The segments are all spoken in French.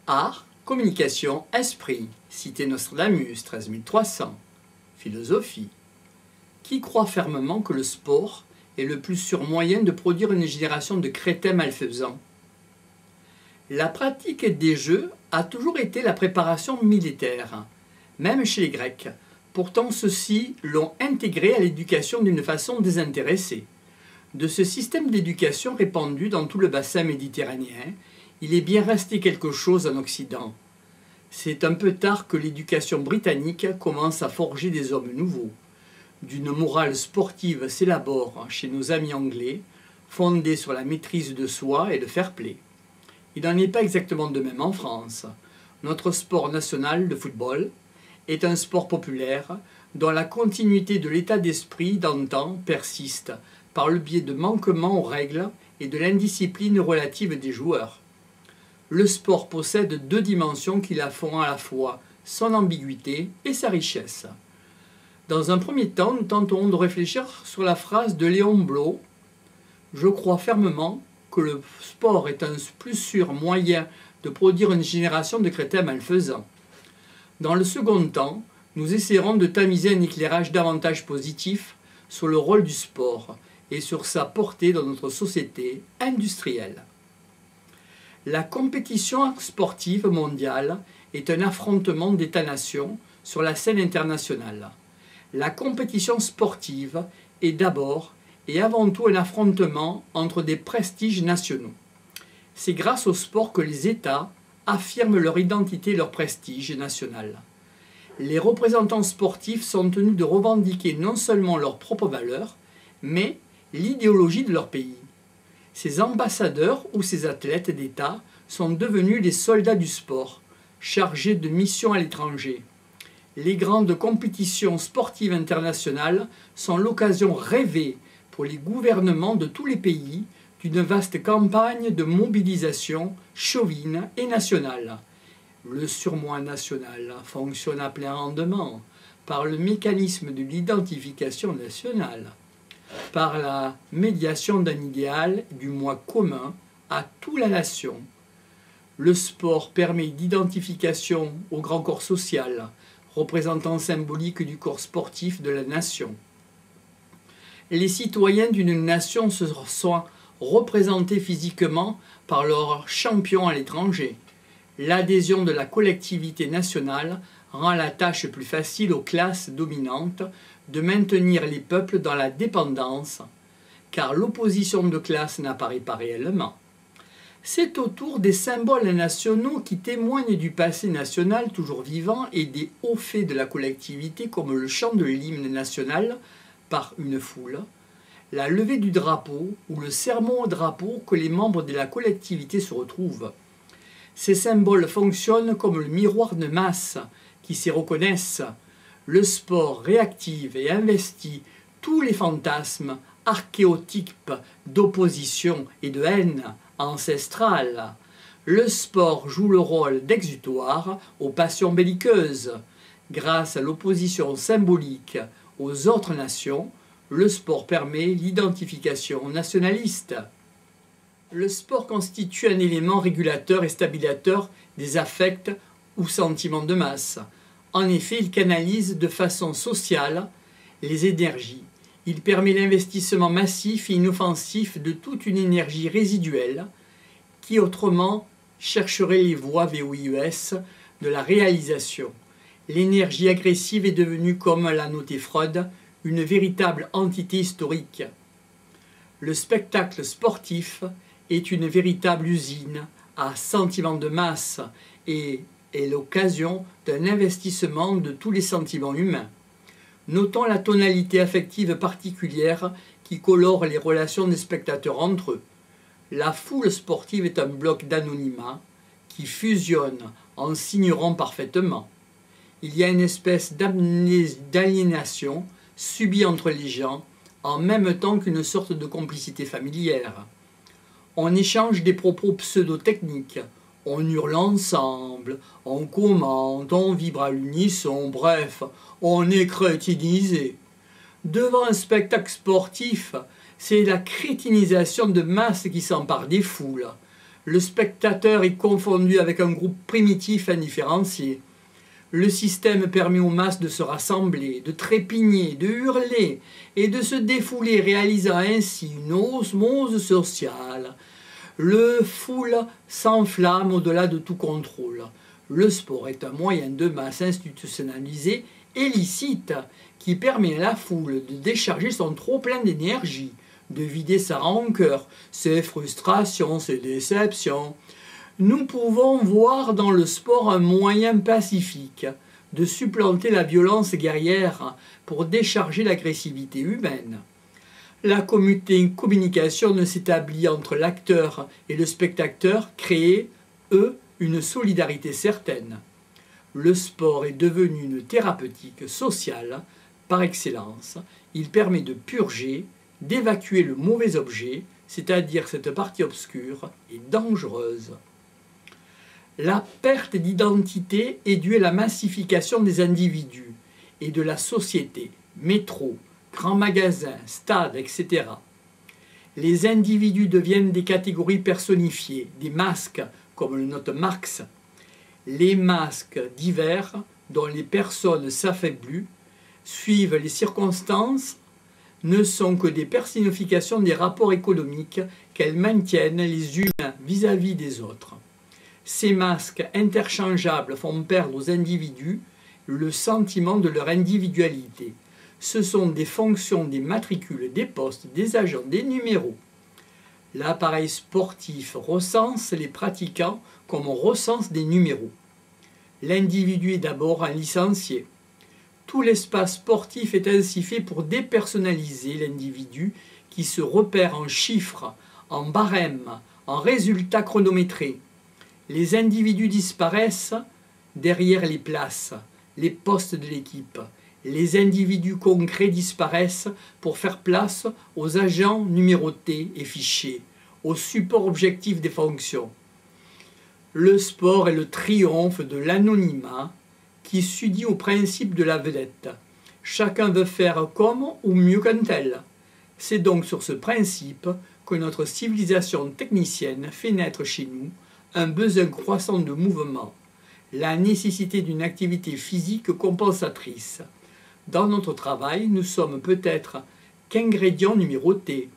Art, communication, esprit, cité Nostradamus, 13 300. Philosophie. Qui croit fermement que le sport est le plus sûr moyen de produire une génération de crétins malfaisants? La pratique des jeux a toujours été la préparation militaire, même chez les Grecs. Pourtant, ceux-ci l'ont intégré à l'éducation d'une façon désintéressée. De ce système d'éducation répandu dans tout le bassin méditerranéen, il est bien resté quelque chose en Occident. C'est un peu tard que l'éducation britannique commence à forger des hommes nouveaux. D'une morale sportive s'élabore chez nos amis anglais, fondée sur la maîtrise de soi et le fair-play. Il n'en est pas exactement de même en France. Notre sport national, le football, est un sport populaire dont la continuité de l'état d'esprit d'antan persiste par le biais de manquements aux règles et de l'indiscipline relative des joueurs. Le sport possède deux dimensions qui la font à la fois son ambiguïté et sa richesse. Dans un premier temps, nous tenterons de réfléchir sur la phrase de Léon Blum « Je crois fermement que le sport est un plus sûr moyen de produire une génération de crétins malfaisants. » Dans le second temps, nous essaierons de tamiser un éclairage davantage positif sur le rôle du sport et sur sa portée dans notre société industrielle. La compétition sportive mondiale est un affrontement d'États-nations sur la scène internationale. La compétition sportive est d'abord et avant tout un affrontement entre des prestiges nationaux. C'est grâce au sport que les États affirment leur identité et leur prestige national. Les représentants sportifs sont tenus de revendiquer non seulement leurs propres valeurs, mais l'idéologie de leur pays. Ces ambassadeurs ou ces athlètes d'État sont devenus les soldats du sport, chargés de missions à l'étranger. Les grandes compétitions sportives internationales sont l'occasion rêvée pour les gouvernements de tous les pays d'une vaste campagne de mobilisation chauvine et nationale. Le surmoi national fonctionne à plein rendement par le mécanisme de l'identification nationale, par la médiation d'un idéal du moi commun à toute la nation. Le sport permet d'identification au grand corps social, représentant symbolique du corps sportif de la nation. Les citoyens d'une nation se sont représentés physiquement par leurs champions à l'étranger. L'adhésion de la collectivité nationale rend la tâche plus facile aux classes dominantes de maintenir les peuples dans la dépendance, car l'opposition de classe n'apparaît pas réellement. C'est autour des symboles nationaux qui témoignent du passé national toujours vivant et des hauts faits de la collectivité comme le chant de l'hymne national par une foule, la levée du drapeau ou le sermon au drapeau que les membres de la collectivité se retrouvent. Ces symboles fonctionnent comme le miroir de masse qui s'y reconnaissent. Le sport réactive et investit tous les fantasmes archéotypes d'opposition et de haine ancestrale. Le sport joue le rôle d'exutoire aux passions belliqueuses. Grâce à l'opposition symbolique aux autres nations, le sport permet l'identification nationaliste. Le sport constitue un élément régulateur et stabilisateur des affects ou sentiments de masse. En effet, il canalise de façon sociale les énergies. Il permet l'investissement massif et inoffensif de toute une énergie résiduelle qui autrement chercherait les voies VOIES de la réalisation. L'énergie agressive est devenue, comme l'a noté Freud, une véritable entité historique. Le spectacle sportif est une véritable usine à sentiments de masse et est l'occasion d'un investissement de tous les sentiments humains. Notons la tonalité affective particulière qui colore les relations des spectateurs entre eux. La foule sportive est un bloc d'anonymat qui fusionne en s'ignorant parfaitement. Il y a une espèce d'aliénation subie entre les gens en même temps qu'une sorte de complicité familière. On échange des propos pseudo-techniques, on hurle ensemble, on commente, on vibre à l'unisson, bref, on est crétinisé. Devant un spectacle sportif, c'est la crétinisation de masse qui s'empare des foules. Le spectateur est confondu avec un groupe primitif indifférencié. Le système permet aux masses de se rassembler, de trépigner, de hurler et de se défouler, réalisant ainsi une osmose sociale. Le foule s'enflamme au-delà de tout contrôle. Le sport est un moyen de masse institutionnalisé et licite qui permet à la foule de décharger son trop-plein d'énergie, de vider sa rancœur, ses frustrations, ses déceptions. Nous pouvons voir dans le sport un moyen pacifique de supplanter la violence guerrière pour décharger l'agressivité humaine. La communication ne s'établit entre l'acteur et le spectateur, créer, eux, une solidarité certaine. Le sport est devenu une thérapeutique sociale par excellence. Il permet de purger, d'évacuer le mauvais objet, c'est-à-dire cette partie obscure et dangereuse. La perte d'identité est due à la massification des individus et de la société, métro, grands magasins, stades, etc. Les individus deviennent des catégories personnifiées, des masques, comme le note Marx. Les masques divers, dont les personnes s'affaiblissent, suivent les circonstances, ne sont que des personnifications des rapports économiques qu'elles maintiennent les unes vis-à-vis des autres. Ces masques interchangeables font perdre aux individus le sentiment de leur individualité. Ce sont des fonctions des matricules, des postes, des agents, des numéros. L'appareil sportif recense les pratiquants comme on recense des numéros. L'individu est d'abord un licencié. Tout l'espace sportif est ainsi fait pour dépersonnaliser l'individu qui se repère en chiffres, en barèmes, en résultats chronométrés. Les individus disparaissent derrière les places, les postes de l'équipe. Les individus concrets disparaissent pour faire place aux agents numérotés et fichés, au support objectif des fonctions. Le sport est le triomphe de l'anonymat qui s'unit au principe de la vedette. Chacun veut faire comme ou mieux qu'un tel. C'est donc sur ce principe que notre civilisation technicienne fait naître chez nous un besoin croissant de mouvement, la nécessité d'une activité physique compensatrice. Dans notre travail, nous sommes peut-être qu'ingrédients numérotés.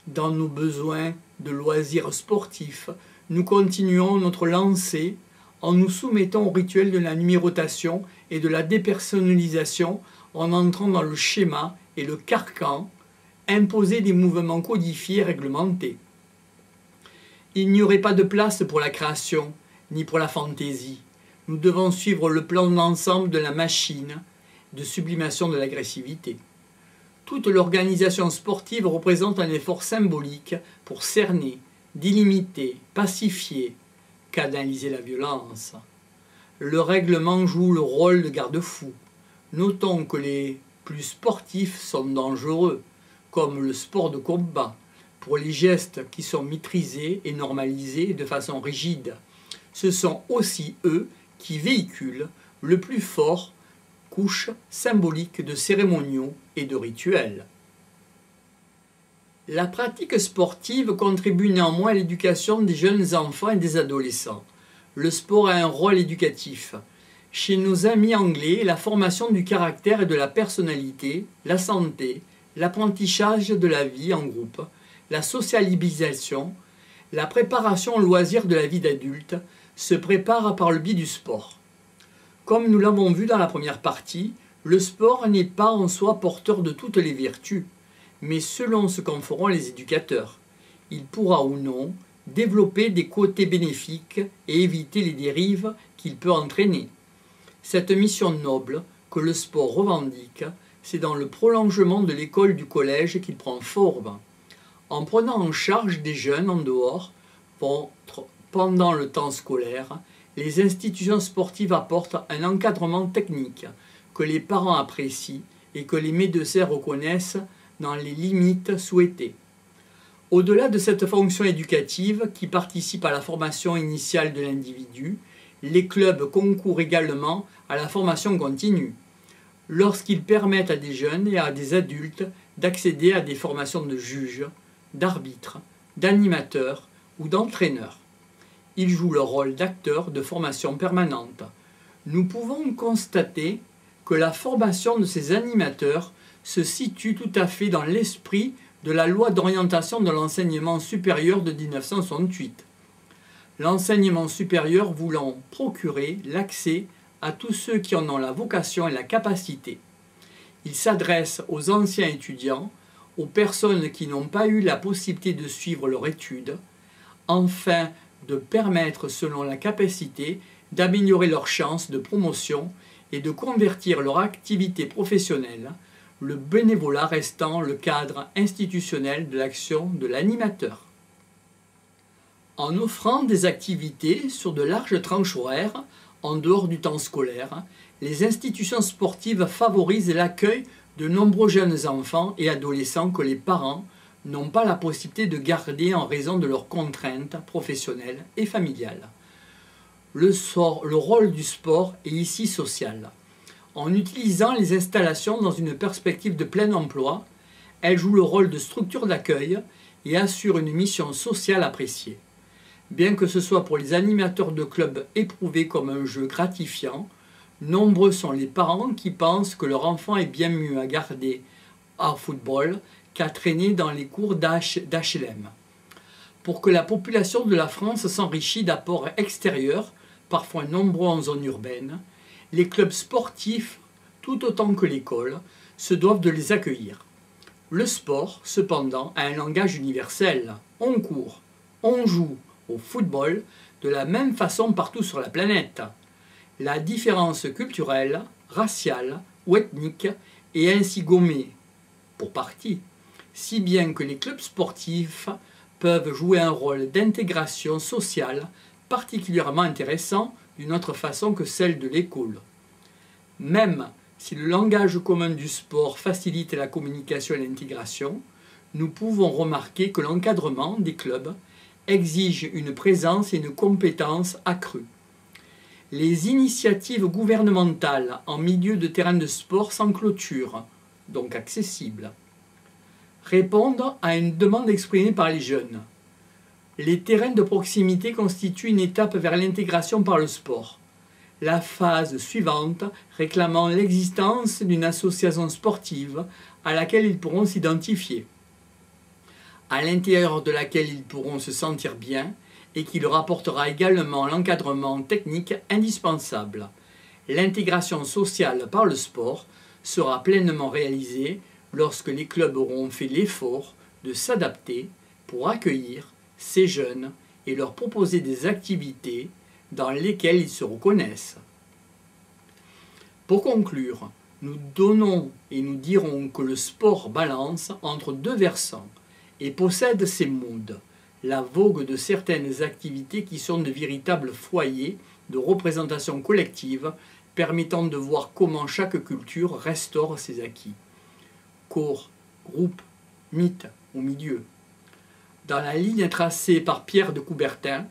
Dans nos besoins de loisirs sportifs, nous continuons notre lancée en nous soumettant au rituel de la numérotation et de la dépersonnalisation en entrant dans le schéma et le carcan, imposer des mouvements codifiés et réglementés. Il n'y aurait pas de place pour la création, ni pour la fantaisie. Nous devons suivre le plan d'ensemble de la machine de sublimation de l'agressivité. Toute l'organisation sportive représente un effort symbolique pour cerner, délimiter, pacifier, canaliser la violence. Le règlement joue le rôle de garde-fou. Notons que les plus sportifs sont dangereux, comme le sport de combat, pour les gestes qui sont maîtrisés et normalisés de façon rigide. Ce sont aussi eux qui véhiculent le plus fort couche symbolique de cérémoniaux et de rituels. La pratique sportive contribue néanmoins à l'éducation des jeunes enfants et des adolescents. Le sport a un rôle éducatif. Chez nos amis anglais, la formation du caractère et de la personnalité, la santé, l'apprentissage de la vie en groupe, la socialisation, la préparation au loisir de la vie d'adulte se prépare par le biais du sport. Comme nous l'avons vu dans la première partie, le sport n'est pas en soi porteur de toutes les vertus, mais selon ce qu'en feront les éducateurs. Il pourra ou non développer des côtés bénéfiques et éviter les dérives qu'il peut entraîner. Cette mission noble que le sport revendique, c'est dans le prolongement de l'école du collège qu'il prend forme. En prenant en charge des jeunes en dehors, pendant le temps scolaire, les institutions sportives apportent un encadrement technique que les parents apprécient et que les médecins reconnaissent dans les limites souhaitées. Au-delà de cette fonction éducative qui participe à la formation initiale de l'individu, les clubs concourent également à la formation continue, lorsqu'ils permettent à des jeunes et à des adultes d'accéder à des formations de juges, d'arbitres, d'animateurs ou d'entraîneurs. ils jouent leur rôle d'acteurs de formation permanente. Nous pouvons constater que la formation de ces animateurs se situe tout à fait dans l'esprit de la loi d'orientation de l'enseignement supérieur de 1968. L'enseignement supérieur voulant procurer l'accès à tous ceux qui en ont la vocation et la capacité. Il s'adresse aux anciens étudiants, aux personnes qui n'ont pas eu la possibilité de suivre leur étude, afin de permettre, selon la capacité, d'améliorer leurs chances de promotion et de convertir leur activité professionnelle, le bénévolat restant le cadre institutionnel de l'action de l'animateur. En offrant des activités sur de larges tranches horaires, en dehors du temps scolaire, les institutions sportives favorisent l'accueil de nombreux jeunes enfants et adolescents que les parents n'ont pas la possibilité de garder en raison de leurs contraintes professionnelles et familiales. Le rôle du sport est ici social. En utilisant les installations dans une perspective de plein emploi, elle joue le rôle de structure d'accueil et assure une mission sociale appréciée. Bien que ce soit pour les animateurs de clubs éprouvé comme un jeu gratifiant, nombreux sont les parents qui pensent que leur enfant est bien mieux à garder au football qu'à traîner dans les cours d'HLM. Pour que la population de la France s'enrichisse d'apports extérieurs, parfois nombreux en zone urbaine, les clubs sportifs, tout autant que l'école, se doivent de les accueillir. Le sport, cependant, a un langage universel. On court, on joue au football de la même façon partout sur la planète. La différence culturelle, raciale ou ethnique est ainsi gommée, pour partie, si bien que les clubs sportifs peuvent jouer un rôle d'intégration sociale particulièrement intéressant d'une autre façon que celle de l'école. Même si le langage commun du sport facilite la communication et l'intégration, nous pouvons remarquer que l'encadrement des clubs exige une présence et une compétence accrues. Les initiatives gouvernementales en milieu de terrain de sport sans clôture, donc accessibles, répondent à une demande exprimée par les jeunes. Les terrains de proximité constituent une étape vers l'intégration par le sport. La phase suivante réclamant l'existence d'une association sportive à laquelle ils pourront s'identifier, à l'intérieur de laquelle ils pourront se sentir bien et qui leur apportera également l'encadrement technique indispensable. L'intégration sociale par le sport sera pleinement réalisée lorsque les clubs auront fait l'effort de s'adapter pour accueillir ces jeunes et leur proposer des activités dans lesquelles ils se reconnaissent. Pour conclure, nous donnons et nous dirons que le sport balance entre deux versants et possède ses modes, la vogue de certaines activités qui sont de véritables foyers de représentation collective permettant de voir comment chaque culture restaure ses acquis. Corps, groupe, mythe ou milieu. Dans la ligne tracée par Pierre de Coubertin,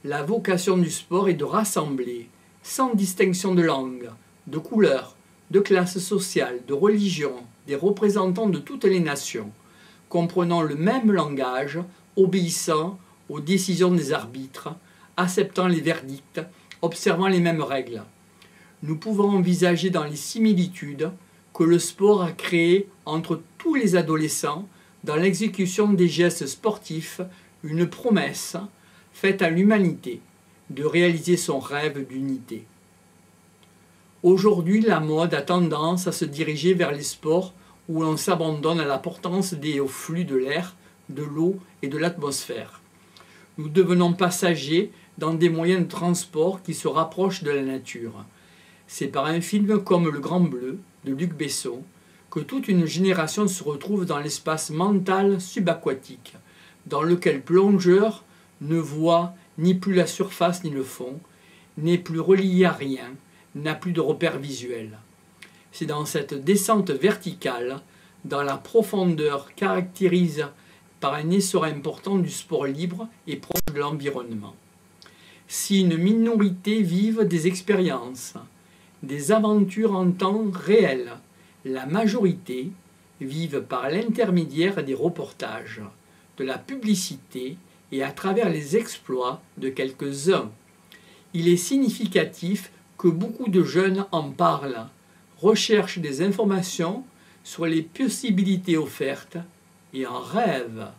la vocation du sport est de rassembler, sans distinction de langue, de couleur, de classe sociale, de religion, des représentants de toutes les nations, comprenant le même langage, obéissant aux décisions des arbitres, acceptant les verdicts, observant les mêmes règles. Nous pouvons envisager dans les similitudes que le sport a créé entre tous les adolescents, dans l'exécution des gestes sportifs, une promesse faite à l'humanité de réaliser son rêve d'unité. Aujourd'hui, la mode a tendance à se diriger vers les sports où l'on s'abandonne à la portance des hauts flux de l'air, de l'eau et de l'atmosphère. Nous devenons passagers dans des moyens de transport qui se rapprochent de la nature. C'est par un film comme Le Grand Bleu de Luc Besson que toute une génération se retrouve dans l'espace mental subaquatique, dans lequel plongeur ne voit ni plus la surface ni le fond, n'est plus relié à rien, n'a plus de repères visuels. C'est dans cette descente verticale, dans la profondeur caractérise par un essor important du sport libre et proche de l'environnement. Si une minorité vive des expériences, des aventures en temps réel, la majorité vive par l'intermédiaire des reportages, de la publicité et à travers les exploits de quelques-uns. Il est significatif que beaucoup de jeunes en parlent, recherchent des informations sur les possibilités offertes et en rêvent.